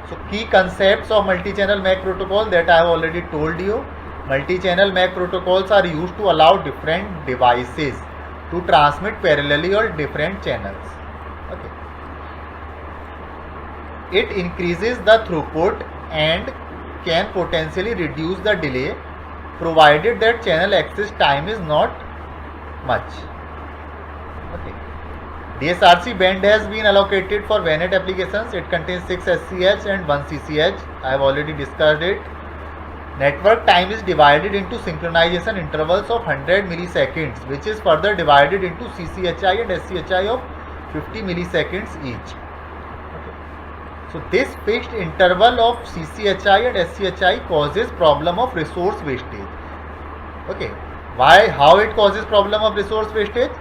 So key concepts of multi-channel MAC protocol that I have already told you. Multi-channel MAC protocols are used to allow different devices to transmit parallelly on different channels. Okay. It increases the throughput and can potentially reduce the delay provided that channel access time is not much. Okay. DSRC band has been allocated for VANET applications. It contains 6 SCH and 1 CCH. I have already discussed it. Network time is divided into synchronization intervals of 100 milliseconds, which is further divided into CCHI and SCHI of 50 milliseconds each. Okay. So this fixed interval of CCHI and SCHI causes problem of resource wastage. Okay. Why? How it causes problem of resource wastage?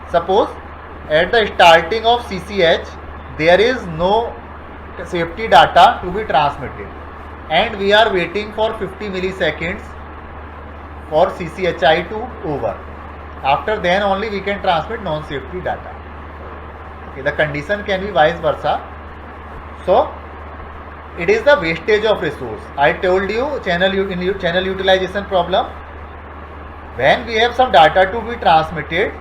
Suppose at the starting of CCH there is no safety data to be transmitted and we are waiting for 50 milliseconds for CCHI to over. After then only we can transmit non-safety data. Okay, the condition can be vice versa. So it is the wastage of resource. I told you channel utilization problem. When we have some data to be transmitted,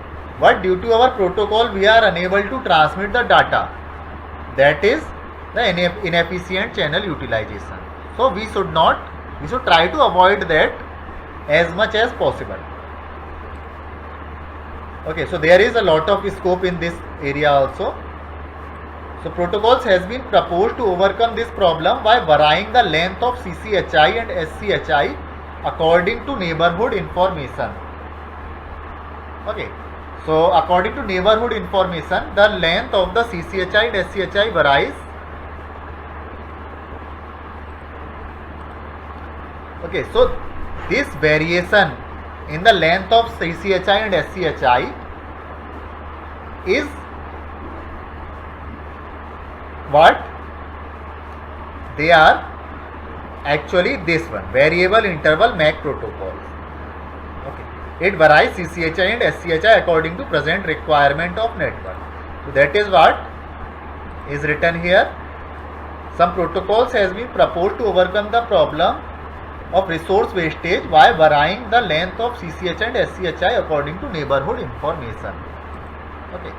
but due to our protocol we are unable to transmit the data. That is the inefficient channel utilization. So we should try to avoid that as much as possible. Okay, so there is a lot of scope in this area also. So protocols has been proposed to overcome this problem by varying the length of CCHI and SCHI according to neighborhood information. Okay. So according to neighborhood information, the length of the CCHI and SCHI varies. Okay, so this variation in the length of CCHI and SCHI is what? They are actually this one, variable interval MAC protocols. Okay. It varies CCHI and SCHI according to present requirement of network. So that is what is written here. Some protocols has been proposed to overcome the problem of resource wastage by varying the length of CCHI and SCHI according to neighborhood information. Okay.